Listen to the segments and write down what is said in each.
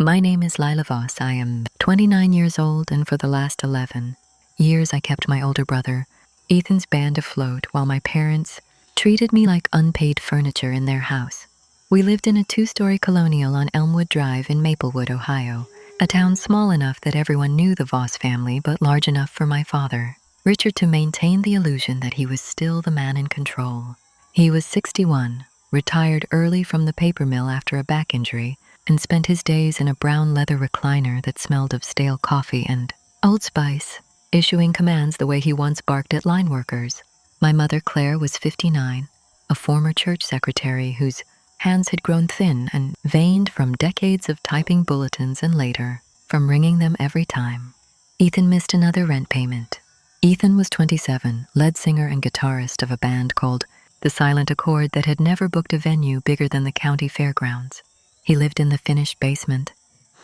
My name is Lila Voss. I am 29 years old, and for the last 11 years I kept my older brother, Ethan's band afloat while my parents treated me like unpaid furniture in their house. We lived in a 2-story colonial on Elmwood Drive in Maplewood, Ohio, a town small enough that everyone knew the Voss family, but large enough for my father, Richard, to maintain the illusion that he was still the man in control. He was 61, retired early from the paper mill after a back injury, and spent his days in a brown leather recliner that smelled of stale coffee and Old Spice, issuing commands the way he once barked at line workers. My mother, Claire, was 59, a former church secretary whose hands had grown thin and veined from decades of typing bulletins and later from ringing them every time. Ethan missed another rent payment. Ethan was 27, lead singer and guitarist of a band called The Silent Accord that had never booked a venue bigger than the county fairgrounds. He lived in the finished basement,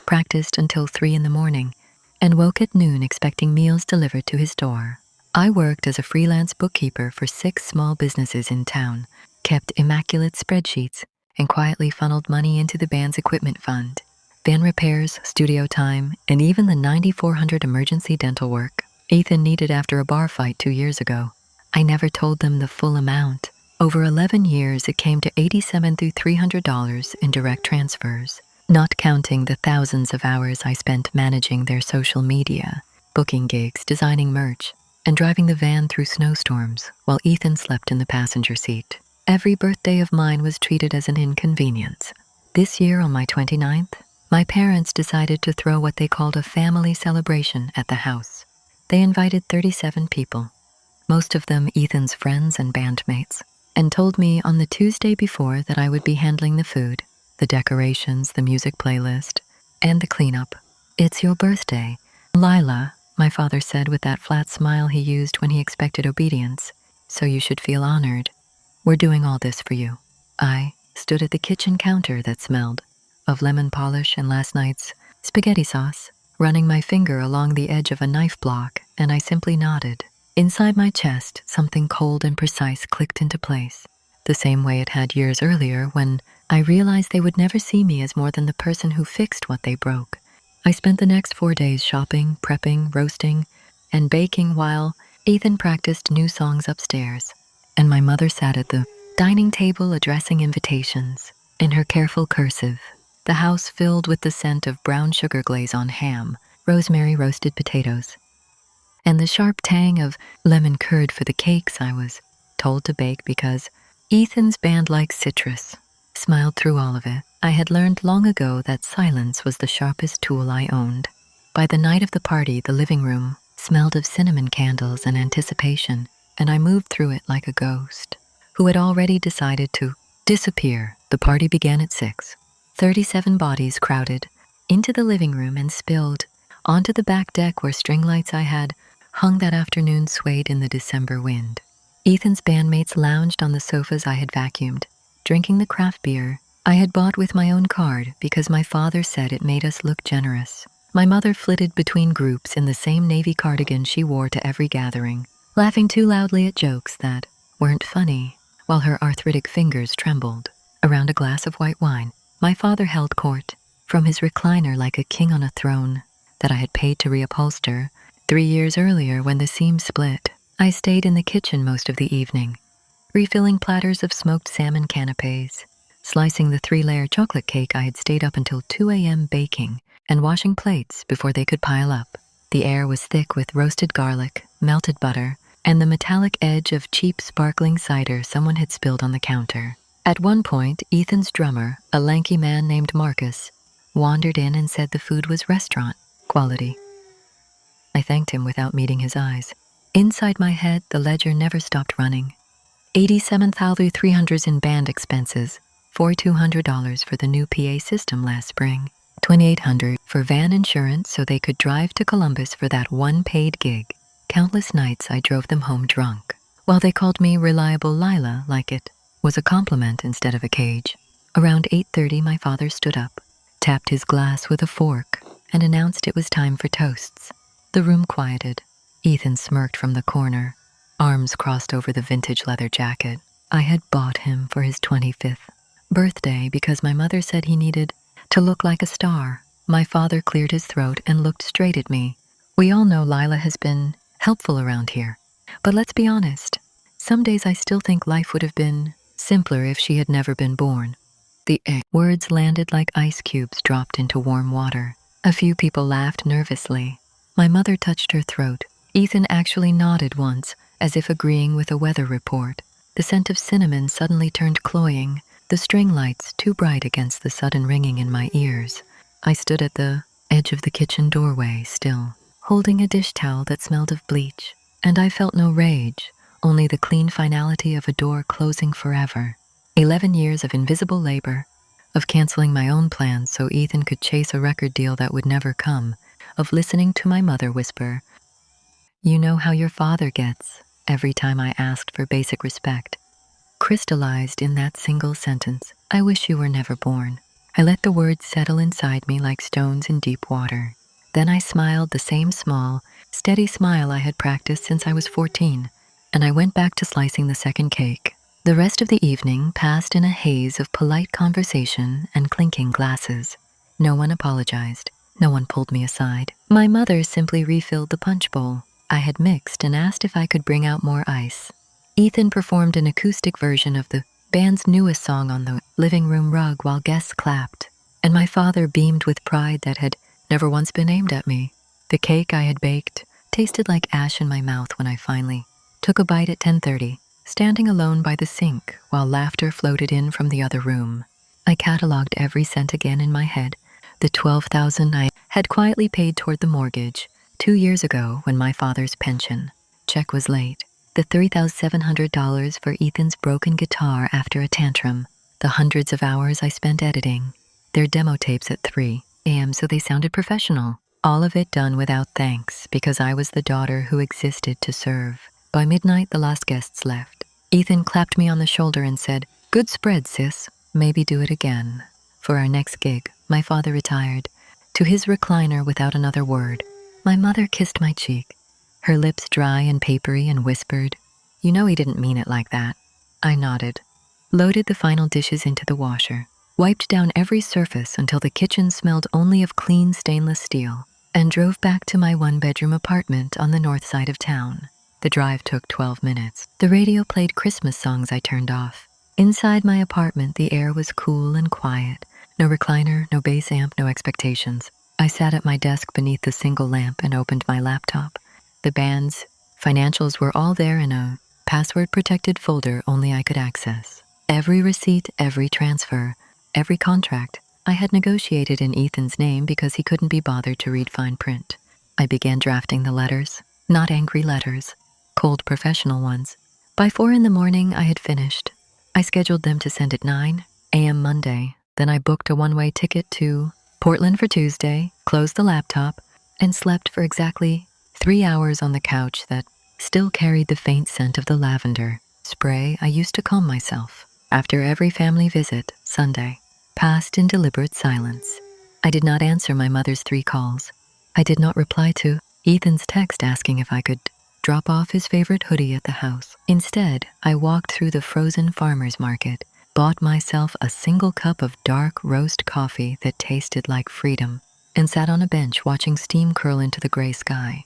practiced until 3 in the morning, and woke at noon expecting meals delivered to his door. I worked as a freelance bookkeeper for 6 small businesses in town, kept immaculate spreadsheets, and quietly funneled money into the band's equipment fund. Van repairs, studio time, and even the $9,400 emergency dental work Ethan needed after a bar fight 2 years ago. I never told them the full amount. Over 11 years, it came to $87,300 in direct transfers, not counting the thousands of hours I spent managing their social media, booking gigs, designing merch, and driving the van through snowstorms while Ethan slept in the passenger seat. Every birthday of mine was treated as an inconvenience. This year, on my 29th, my parents decided to throw what they called a family celebration at the house. They invited 37 people, most of them Ethan's friends and bandmates, and told me on the Tuesday before that I would be handling the food, the decorations, the music playlist, and the cleanup. "It's your birthday, Lila," my father said with that flat smile he used when he expected obedience, "so you should feel honored. We're doing all this for you." I stood at the kitchen counter that smelled of lemon polish and last night's spaghetti sauce, running my finger along the edge of a knife block, and I simply nodded. Inside my chest, something cold and precise clicked into place, the same way it had years earlier when I realized they would never see me as more than the person who fixed what they broke. I spent the next 4 days shopping, prepping, roasting, and baking while Ethan practiced new songs upstairs, and my mother sat at the dining table addressing invitations in her careful cursive, the house filled with the scent of brown sugar glaze on ham, rosemary roasted potatoes, and the sharp tang of lemon curd for the cakes I was told to bake because Ethan's band likes citrus. Smiled through all of it. I had learned long ago that silence was the sharpest tool I owned. By the night of the party, the living room smelled of cinnamon candles and anticipation, and I moved through it like a ghost who had already decided to disappear. The party began at 6. 37 bodies crowded into the living room and spilled onto the back deck where string lights I had hung that afternoon swayed in the December wind. Ethan's bandmates lounged on the sofas I had vacuumed, drinking the craft beer I had bought with my own card because my father said it made us look generous. My mother flitted between groups in the same navy cardigan she wore to every gathering, laughing too loudly at jokes that weren't funny, while her arthritic fingers trembled. Around a glass of white wine, my father held court from his recliner like a king on a throne that I had paid to reupholster 3 years earlier when the seam split. I stayed in the kitchen most of the evening, refilling platters of smoked salmon canapes, slicing the 3-layer chocolate cake I had stayed up until 2 a.m. baking, and washing plates before they could pile up. The air was thick with roasted garlic, melted butter, and the metallic edge of cheap sparkling cider someone had spilled on the counter. At one point, Ethan's drummer, a lanky man named Marcus, wandered in and said the food was restaurant quality. I thanked him without meeting his eyes. Inside my head, the ledger never stopped running. $87,300 in band expenses, $4,200 for the new PA system last spring, $2,800 for van insurance so they could drive to Columbus for that one paid gig. Countless nights I drove them home drunk, while they called me Reliable Lila like it was a compliment instead of a cage. Around 8:30, my father stood up, tapped his glass with a fork, and announced it was time for toasts. The room quieted. Ethan smirked from the corner, arms crossed over the vintage leather jacket I had bought him for his 25th birthday because my mother said he needed to look like a star. My father cleared his throat and looked straight at me. We all know Lila has been helpful around here. But let's be honest. Some days I still think life would have been simpler if she had never been born. The words landed like ice cubes dropped into warm water. A few people laughed nervously. My mother touched her throat. Ethan actually nodded once, as if agreeing with a weather report. The scent of cinnamon suddenly turned cloying, the string lights too bright against the sudden ringing in my ears. I stood at the edge of the kitchen doorway, still, holding a dish towel that smelled of bleach, and I felt no rage, only the clean finality of a door closing forever. 11 years of invisible labor, of canceling my own plans so Ethan could chase a record deal that would never come, of listening to my mother whisper, "You know how your father gets," every time I asked for basic respect. Crystallized in that single sentence, "I wish you were never born." I let the words settle inside me like stones in deep water. Then I smiled the same small, steady smile I had practiced since I was 14, and I went back to slicing the second cake. The rest of the evening passed in a haze of polite conversation and clinking glasses. No one apologized. No one pulled me aside. My mother simply refilled the punch bowl I had mixed and asked if I could bring out more ice. Ethan performed an acoustic version of the band's newest song on the living room rug while guests clapped, and my father beamed with pride that had never once been aimed at me. The cake I had baked tasted like ash in my mouth when I finally took a bite at 10:30, standing alone by the sink while laughter floated in from the other room. I cataloged every cent again in my head, the $12,000 I had quietly paid toward the mortgage 2 years ago when my father's pension check was late, the $3,700 for Ethan's broken guitar after a tantrum, the hundreds of hours I spent editing their demo tapes at 3 a.m. so they sounded professional. All of it done without thanks because I was the daughter who existed to serve. By midnight, the last guests left. Ethan clapped me on the shoulder and said, "Good spread, sis. Maybe do it again." For our next gig, my father retired to his recliner without another word. My mother kissed my cheek, her lips dry and papery, and whispered, "You know he didn't mean it like that." I nodded, loaded the final dishes into the washer, wiped down every surface until the kitchen smelled only of clean stainless steel, and drove back to my one-bedroom apartment on the north side of town. The drive took 12 minutes. The radio played Christmas songs I turned off. Inside my apartment, the air was cool and quiet. No recliner, no bass amp, no expectations. I sat at my desk beneath the single lamp and opened my laptop. The band's financials were all there in a password-protected folder only I could access. Every receipt, every transfer, every contract I had negotiated in Ethan's name because he couldn't be bothered to read fine print. I began drafting the letters, not angry letters, cold professional ones. By 4 in the morning, I had finished. I scheduled them to send at 9 a.m. Monday. Then I booked a one-way ticket to Portland for Tuesday, closed the laptop, and slept for exactly 3 hours on the couch that still carried the faint scent of the lavender spray I used to calm myself. After every family visit, Sunday passed in deliberate silence. I did not answer my mother's 3 calls. I did not reply to Ethan's text asking if I could drop off his favorite hoodie at the house. Instead, I walked through the frozen farmer's market, bought myself a single cup of dark roast coffee that tasted like freedom, and sat on a bench watching steam curl into the gray sky.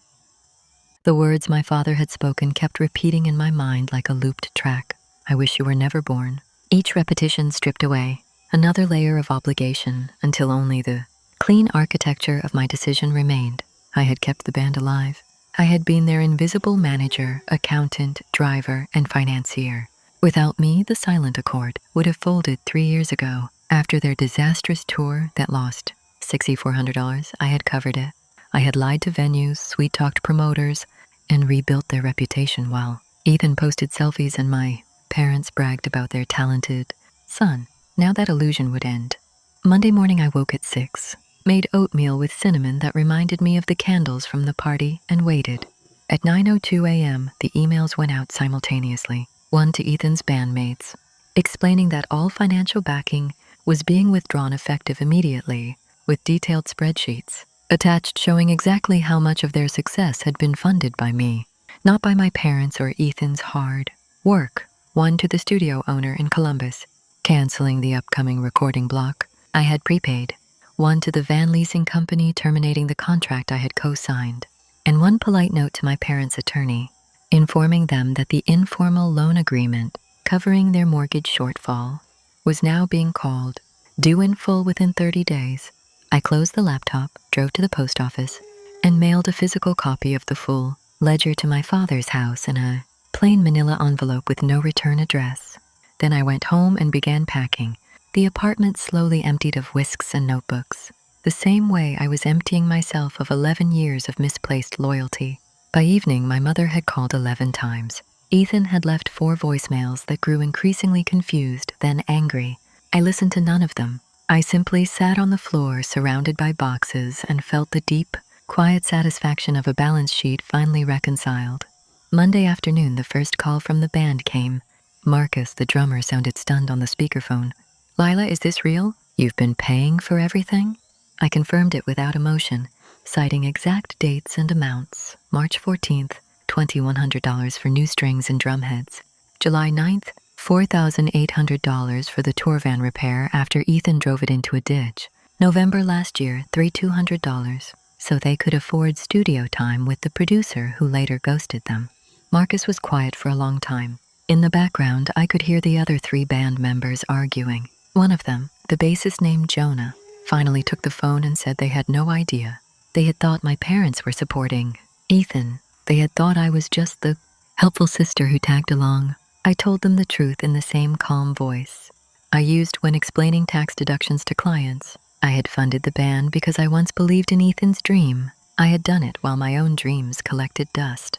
The words my father had spoken kept repeating in my mind like a looped track. "I wish you were never born." Each repetition stripped away another layer of obligation until only the clean architecture of my decision remained. I had kept the band alive. I had been their invisible manager, accountant, driver, and financier. Without me, the Silent Accord would have folded 3 years ago. After their disastrous tour that lost $6,400, I had covered it. I had lied to venues, sweet-talked promoters, and rebuilt their reputation while Ethan posted selfies and my parents bragged about their talented son. Now that illusion would end. Monday morning I woke at 6, made oatmeal with cinnamon that reminded me of the candles from the party, and waited. At 9:02 a.m., the emails went out simultaneously, one to Ethan's bandmates, explaining that all financial backing was being withdrawn effective immediately, with detailed spreadsheets attached showing exactly how much of their success had been funded by me, not by my parents or Ethan's hard work. One to the studio owner in Columbus, canceling the upcoming recording block I had prepaid, one to the van leasing company terminating the contract I had co-signed, and one polite note to my parents' attorney, informing them that the informal loan agreement covering their mortgage shortfall was now being called due in full within 30 days. I closed the laptop, drove to the post office, and mailed a physical copy of the full ledger to my father's house in a plain manila envelope with no return address. Then I went home and began packing. The apartment slowly emptied of whisks and notebooks, the same way I was emptying myself of 11 years of misplaced loyalty. By evening, my mother had called 11 times. Ethan had left 4 voicemails that grew increasingly confused, then angry. I listened to none of them. I simply sat on the floor surrounded by boxes and felt the deep, quiet satisfaction of a balance sheet finally reconciled. Monday afternoon, the first call from the band came. Marcus, the drummer, sounded stunned on the speakerphone. "Lila, is this real? You've been paying for everything?" I confirmed it without emotion, citing exact dates and amounts. March 14th, $2,100 for new strings and drum heads. July 9th, $4,800 for the tour van repair after Ethan drove it into a ditch. November last year, $3,200, so they could afford studio time with the producer who later ghosted them. Marcus was quiet for a long time. In the background, I could hear the other 3 band members arguing. One of them, the bassist named Jonah, finally took the phone and said they had no idea. They had thought my parents were supporting Ethan. They had thought I was just the helpful sister who tagged along. I told them the truth in the same calm voice I used when explaining tax deductions to clients. I had funded the band because I once believed in Ethan's dream. I had done it while my own dreams collected dust.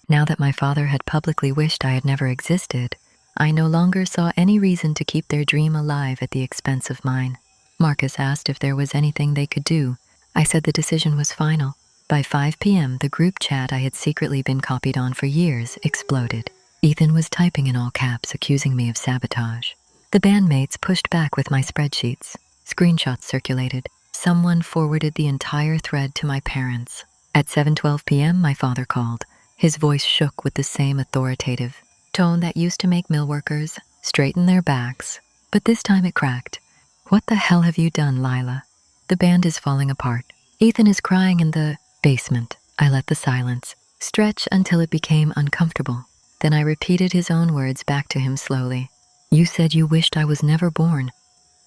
Now that my father had publicly wished I had never existed, I no longer saw any reason to keep their dream alive at the expense of mine. Marcus asked if there was anything they could do. I said the decision was final. By 5 p.m., the group chat I had secretly been copied on for years exploded. Ethan was typing in all caps, accusing me of sabotage. The bandmates pushed back with my spreadsheets. Screenshots circulated. Someone forwarded the entire thread to my parents. At 7:12 p.m., my father called. His voice shook with the same authoritative tone that used to make mill workers straighten their backs. But this time it cracked. "What the hell have you done, Lila? The band is falling apart. Ethan is crying in the basement." I let the silence stretch until it became uncomfortable. Then I repeated his own words back to him slowly. "You said you wished I was never born."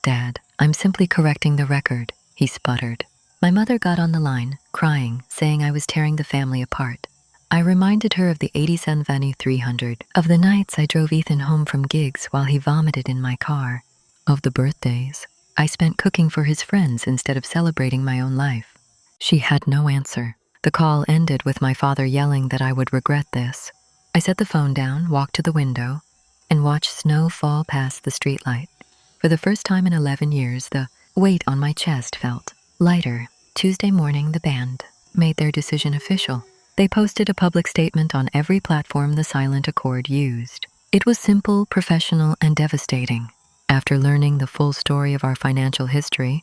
"Dad, I'm simply correcting the record," he sputtered. My mother got on the line, crying, saying I was tearing the family apart. I reminded her of the 87 Vanu 300, of the nights I drove Ethan home from gigs while he vomited in my car, of the birthdays I spent cooking for his friends instead of celebrating my own life. She had no answer. The call ended with my father yelling that I would regret this. I set the phone down, walked to the window, and watched snow fall past the streetlight. For the first time in 11 years, the weight on my chest felt lighter. Tuesday morning, the band made their decision official. They posted a public statement on every platform the Silent Accord used. It was simple, professional, and devastating. After learning the full story of our financial history,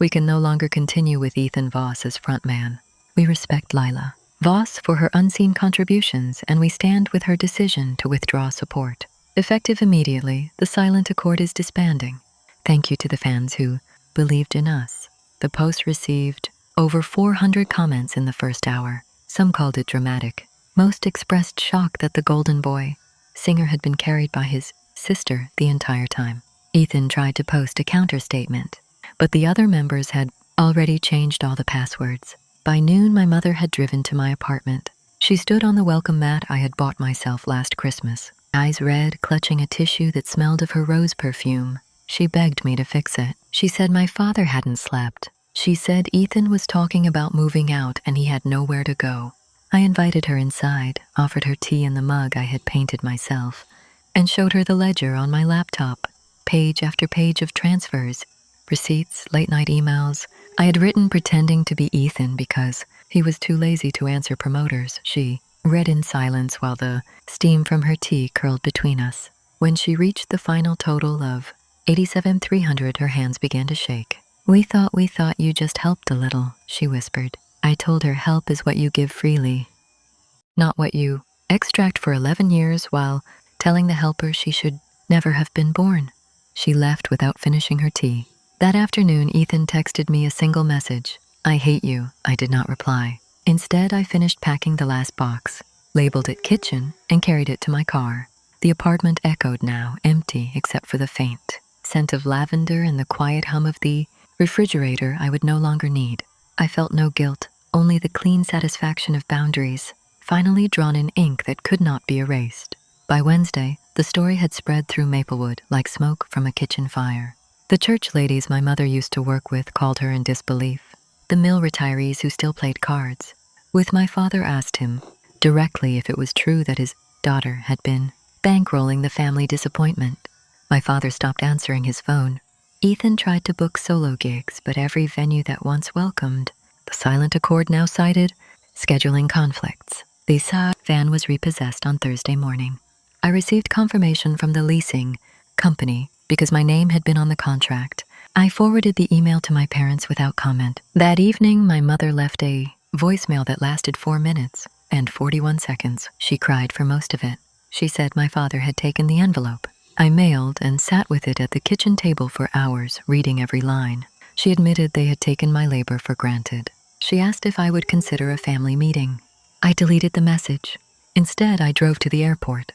we can no longer continue with Ethan Voss as frontman. We respect Lila Voss for her unseen contributions, and we stand with her decision to withdraw support. Effective immediately, the Silent Accord is disbanding. Thank you to the fans who believed in us. The post received over 400 comments in the first hour. Some called it dramatic. Most expressed shock that the Golden Boy singer had been carried by his sister the entire time. Ethan tried to post a counter-statement, but the other members had already changed all the passwords. By noon, my mother had driven to my apartment. She stood on the welcome mat I had bought myself last Christmas, eyes red, clutching a tissue that smelled of her rose perfume. She begged me to fix it. She said my father hadn't slept. She said Ethan was talking about moving out and he had nowhere to go. I invited her inside, offered her tea in the mug I had painted myself, and showed her the ledger on my laptop. Page after page of transfers, receipts, late-night emails. I had written pretending to be Ethan because he was too lazy to answer promoters. She read in silence while the steam from her tea curled between us. When she reached the final total of $87,300, her hands began to shake. We thought you just helped a little," she whispered. I told her help is what you give freely, not what you extract for 11 years while telling the helper she should never have been born. She left without finishing her tea. That afternoon, Ethan texted me a single message. "I hate you." I did not reply. Instead, I finished packing the last box, labeled it kitchen, and carried it to my car. The apartment echoed now, empty except for the faint scent of lavender and the quiet hum of the refrigerator I would no longer need. I felt no guilt, only the clean satisfaction of boundaries, finally drawn in ink that could not be erased. By Wednesday, the story had spread through Maplewood like smoke from a kitchen fire. The church ladies my mother used to work with called her in disbelief. The mill retirees who still played cards. With my father asked him directly if it was true that his daughter had been bankrolling the family disappointment. My father stopped answering his phone. Ethan tried to book solo gigs, but every venue that once welcomed the silent accord now cited scheduling conflicts. The van was repossessed on Thursday morning. I received confirmation from the leasing company because my name had been on the contract. I forwarded the email to my parents without comment. That evening, my mother left a voicemail that lasted 4 minutes and 41 seconds. She cried for most of it. She said my father had taken the envelope. I mailed and sat with it at the kitchen table for hours, reading every line. She admitted they had taken my labor for granted. She asked if I would consider a family meeting. I deleted the message. Instead, I drove to the airport,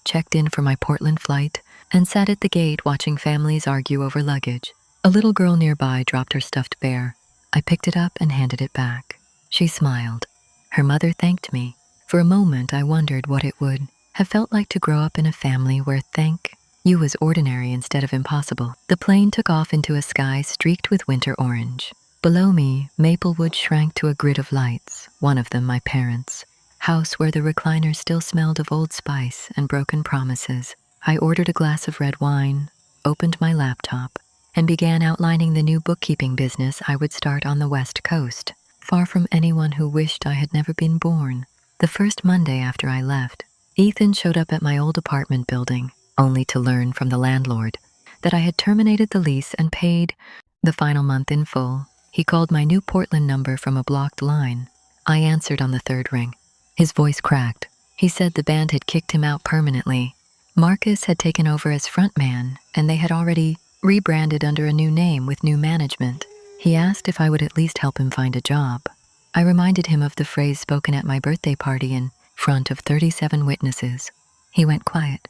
checked in for my Portland flight, and sat at the gate watching families argue over luggage. A little girl nearby dropped her stuffed bear. I picked it up and handed it back. She smiled. Her mother thanked me. For a moment, I wondered what it would have felt like to grow up in a family where thank you was ordinary instead of impossible. The plane took off into a sky streaked with winter orange. Below me, Maplewood shrank to a grid of lights, one of them my parents' house where the recliner still smelled of Old Spice and broken promises. I ordered a glass of red wine, opened my laptop, and began outlining the new bookkeeping business I would start on the West Coast, far from anyone who wished I had never been born. The first Monday after I left, Ethan showed up at my old apartment building, only to learn from the landlord that I had terminated the lease and paid the final month in full. He called my new Portland number from a blocked line. I answered on the third ring. His voice cracked. He said the band had kicked him out permanently. Marcus had taken over as frontman, and they had already rebranded under a new name with new management. He asked if I would at least help him find a job. I reminded him of the phrase spoken at my birthday party in front of 37 witnesses. He went quiet.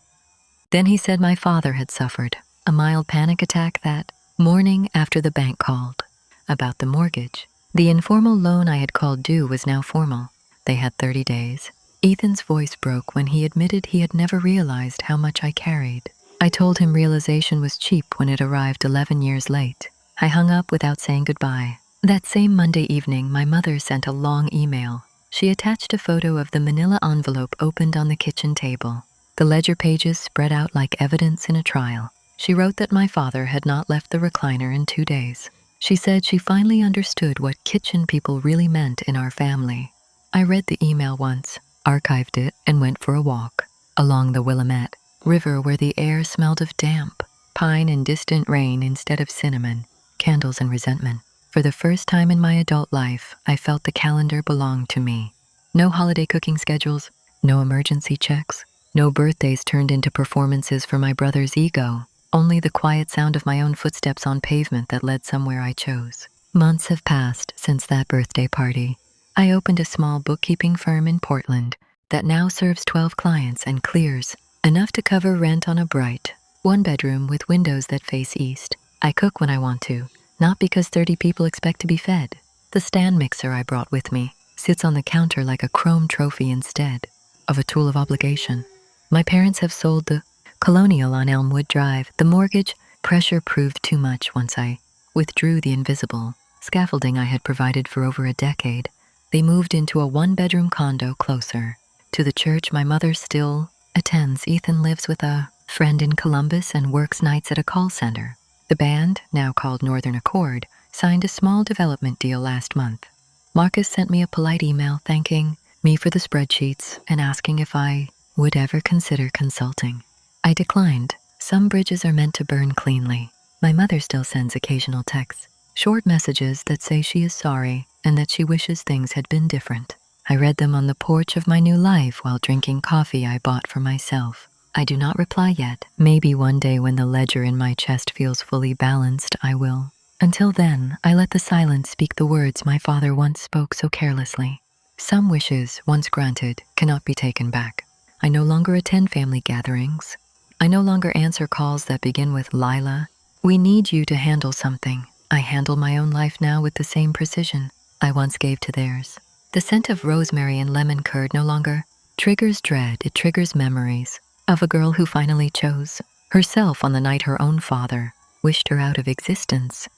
Then he said my father had suffered a mild panic attack that morning after the bank called about the mortgage. The informal loan I had called due was now formal. They had 30 days. Ethan's voice broke when he admitted he had never realized how much I carried. I told him realization was cheap when it arrived 11 years late. I hung up without saying goodbye. That same Monday evening, my mother sent a long email. She attached a photo of the manila envelope opened on the kitchen table. The ledger pages spread out like evidence in a trial. She wrote that my father had not left the recliner in 2 days. She said she finally understood what kitchen people really meant in our family. I read the email once, archived it, and went for a walk along the Willamette River where the air smelled of damp, pine and distant rain instead of cinnamon, candles and resentment. For the first time in my adult life, I felt the calendar belonged to me. No holiday cooking schedules, no emergency checks, no birthdays turned into performances for my brother's ego, only the quiet sound of my own footsteps on pavement that led somewhere I chose. Months have passed since that birthday party. I opened a small bookkeeping firm in Portland that now serves 12 clients and clears enough to cover rent on a bright one-bedroom with windows that face east. I cook when I want to, not because 30 people expect to be fed. The stand mixer I brought with me sits on the counter like a chrome trophy instead of a tool of obligation. My parents have sold the Colonial on Elmwood Drive. The mortgage pressure proved too much once I withdrew the invisible scaffolding I had provided for over a decade. They moved into a one-bedroom condo closer to the church my mother still attends. Ethan lives with a friend in Columbus and works nights at a call center. The band, now called Northern Accord, signed a small development deal last month. Marcus sent me a polite email thanking me for the spreadsheets and asking if I would ever consider consulting. I declined. Some bridges are meant to burn cleanly. My mother still sends occasional texts, short messages that say she is sorry and that she wishes things had been different. I read them on the porch of my new life while drinking coffee I bought for myself. I do not reply yet. Maybe one day when the ledger in my chest feels fully balanced, I will. Until then, I let the silence speak the words my father once spoke so carelessly. Some wishes, once granted, cannot be taken back. I no longer attend family gatherings. I no longer answer calls that begin with Lila. We need you to handle something. I handle my own life now with the same precision I once gave to theirs. The scent of rosemary and lemon curd no longer triggers dread, it triggers memories of a girl who finally chose herself on the night her own father wished her out of existence.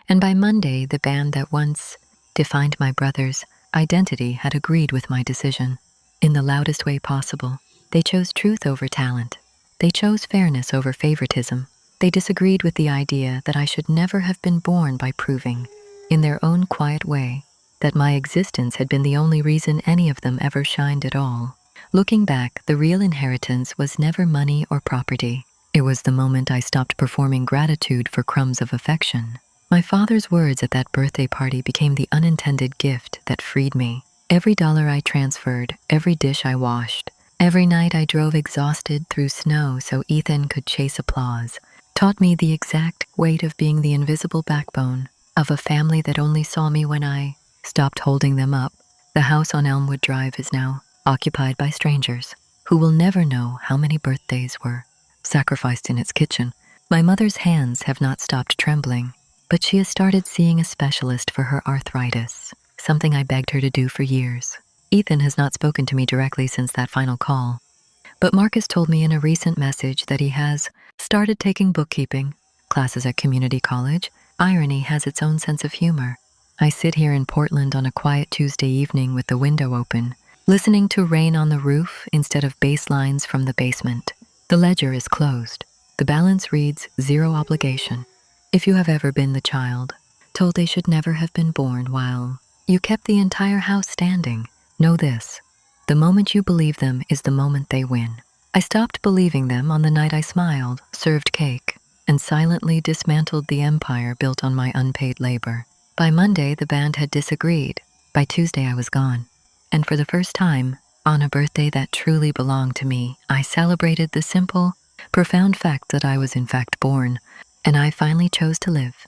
And by Monday, the band that once defined my brother's identity had agreed with my decision. In the loudest way possible, they chose truth over talent. They chose fairness over favoritism. They disagreed with the idea that I should never have been born by proving, in their own quiet way, that my existence had been the only reason any of them ever shined at all. Looking back, the real inheritance was never money or property. It was the moment I stopped performing gratitude for crumbs of affection. My father's words at that birthday party became the unintended gift that freed me. Every dollar I transferred, every dish I washed, every night I drove exhausted through snow so Ethan could chase applause, taught me the exact weight of being the invisible backbone of a family that only saw me when I stopped holding them up. The house on Elmwood Drive is now occupied by strangers who will never know how many birthdays were sacrificed in its kitchen. My mother's hands have not stopped trembling, but she has started seeing a specialist for her arthritis, something I begged her to do for years. Ethan has not spoken to me directly since that final call, but Marcus told me in a recent message that he has started taking bookkeeping classes at community college. Irony has its own sense of humor. I sit here in Portland on a quiet Tuesday evening with the window open, listening to rain on the roof instead of bass lines from the basement. The ledger is closed. The balance reads 0 obligation. If you have ever been the child told they should never have been born while you kept the entire house standing, know this: the moment you believe them is the moment they win. I stopped believing them on the night I smiled, served cake, and silently dismantled the empire built on my unpaid labor. By Monday, the band had disagreed. By Tuesday, I was gone. And for the first time, on a birthday that truly belonged to me, I celebrated the simple, profound fact that I was in fact born, and I finally chose to live.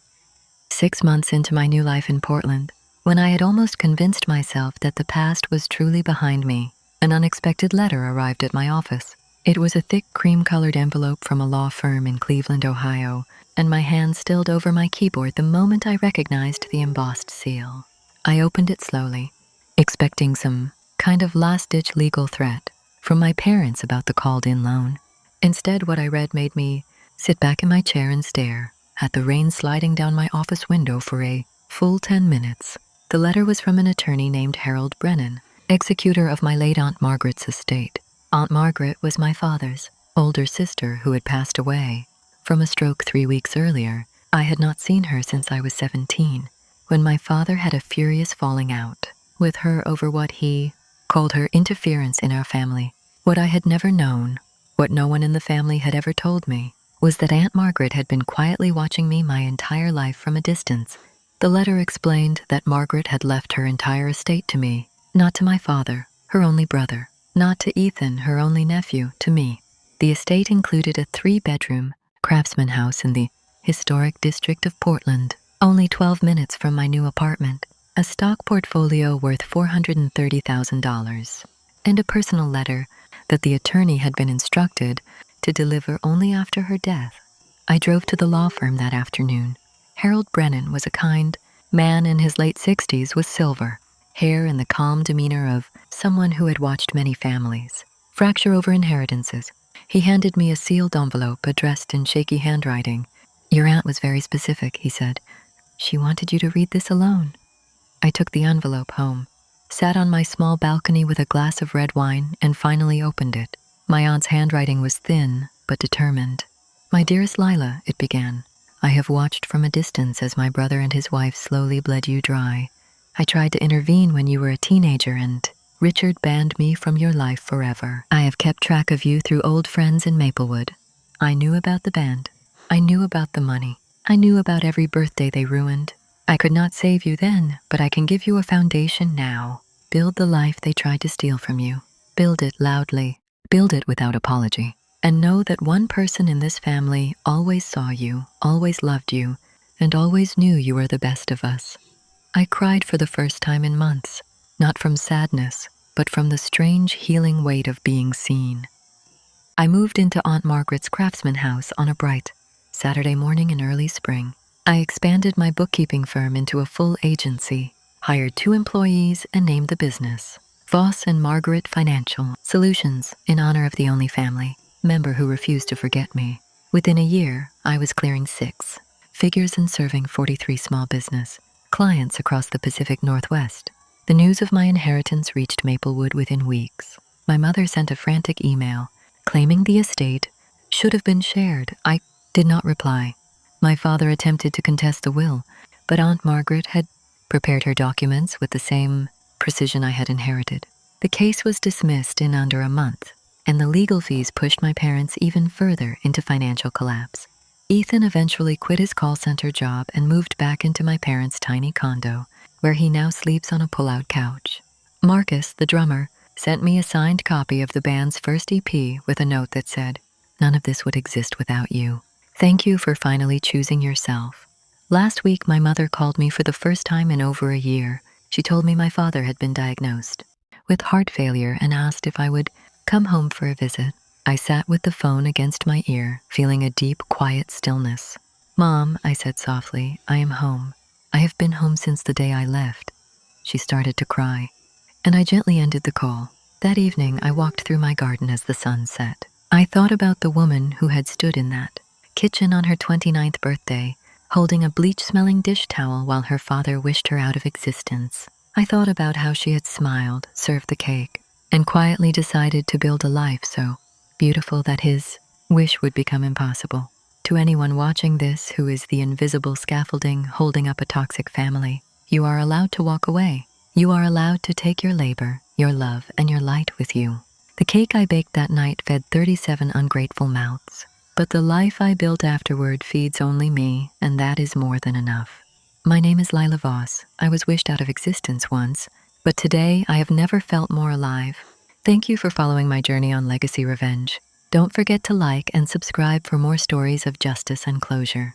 6 months into my new life in Portland, when I had almost convinced myself that the past was truly behind me, an unexpected letter arrived at my office. It was a thick cream-colored envelope from a law firm in Cleveland, Ohio, and my hand stilled over my keyboard the moment I recognized the embossed seal. I opened it slowly, expecting some kind of last-ditch legal threat from my parents about the called-in loan. Instead, what I read made me sit back in my chair and stare at the rain sliding down my office window for a full 10 minutes. The letter was from an attorney named Harold Brennan, executor of my late Aunt Margaret's estate. Aunt Margaret was my father's older sister who had passed away from a stroke 3 weeks earlier. I had not seen her since I was 17, when my father had a furious falling out with her over what he called her interference in our family. What I had never known, what no one in the family had ever told me, was that Aunt Margaret had been quietly watching me my entire life from a distance. The letter explained that Margaret had left her entire estate to me, not to my father, her only brother, not to Ethan, her only nephew, to me. The estate included a 3-bedroom craftsman house in the historic district of Portland, only 12 minutes from my new apartment, a stock portfolio worth $430,000, and a personal letter that the attorney had been instructed to deliver only after her death. I drove to the law firm that afternoon. Harold Brennan was a kind man in his late 60s with silver hair and the calm demeanor of someone who had watched many families fracture over inheritances. He handed me a sealed envelope addressed in shaky handwriting. "Your aunt was very specific," he said. "She wanted you to read this alone." I took the envelope home, sat on my small balcony with a glass of red wine, and finally opened it. My aunt's handwriting was thin, but determined. "My dearest Lila," it began, "I have watched from a distance as my brother and his wife slowly bled you dry. I tried to intervene when you were a teenager, and Richard banned me from your life forever. I have kept track of you through old friends in Maplewood. I knew about the band. I knew about the money. I knew about every birthday they ruined. I could not save you then, but I can give you a foundation now. Build the life they tried to steal from you. Build it loudly, Build it without apology. And know that one person in this family always saw you, always loved you, and always knew you were the best of us. I cried for the first time in months, not from sadness, but from the strange healing weight of being seen. I moved into Aunt Margaret's craftsman house on a bright Saturday morning in early spring. I expanded my bookkeeping firm into a full agency, hired 2 employees, and named the business Voss and Margaret Financial Solutions in honor of the only family member who refused to forget me. Within a year, I was clearing 6 figures and serving 43 small business clients across the Pacific Northwest. The news of my inheritance reached Maplewood within weeks. My mother sent a frantic email claiming the estate should have been shared. I did not reply. My father attempted to contest the will, but Aunt Margaret had prepared her documents with the same precision I had inherited. The case was dismissed in under a month, and the legal fees pushed my parents even further into financial collapse. Ethan eventually quit his call center job and moved back into my parents' tiny condo, where he now sleeps on a pull-out couch. Marcus, the drummer, sent me a signed copy of the band's first EP with a note that said, "None of this would exist without you. Thank you for finally choosing yourself." Last week, my mother called me for the first time in over a year. She told me my father had been diagnosed with heart failure and asked if I would come home for a visit. I sat with the phone against my ear, feeling a deep, quiet stillness. "Mom," I said softly, "I am home. I have been home since the day I left." She started to cry, and I gently ended the call. That evening, I walked through my garden as the sun set. I thought about the woman who had stood in that kitchen on her 29th birthday, holding a bleach-smelling dish towel while her father wished her out of existence. I thought about how she had smiled, served the cake, and quietly decided to build a life so beautiful that his wish would become impossible. To anyone watching this who is the invisible scaffolding holding up a toxic family, you are allowed to walk away. You are allowed to take your labor, your love, and your light with you. The cake I baked that night fed 37 ungrateful mouths, but the life I built afterward feeds only me, and that is more than enough. My name is Lila Voss. I was wished out of existence once, but today I have never felt more alive. Thank you for following my journey on Legacy Revenge. Don't forget to like and subscribe for more stories of justice and closure.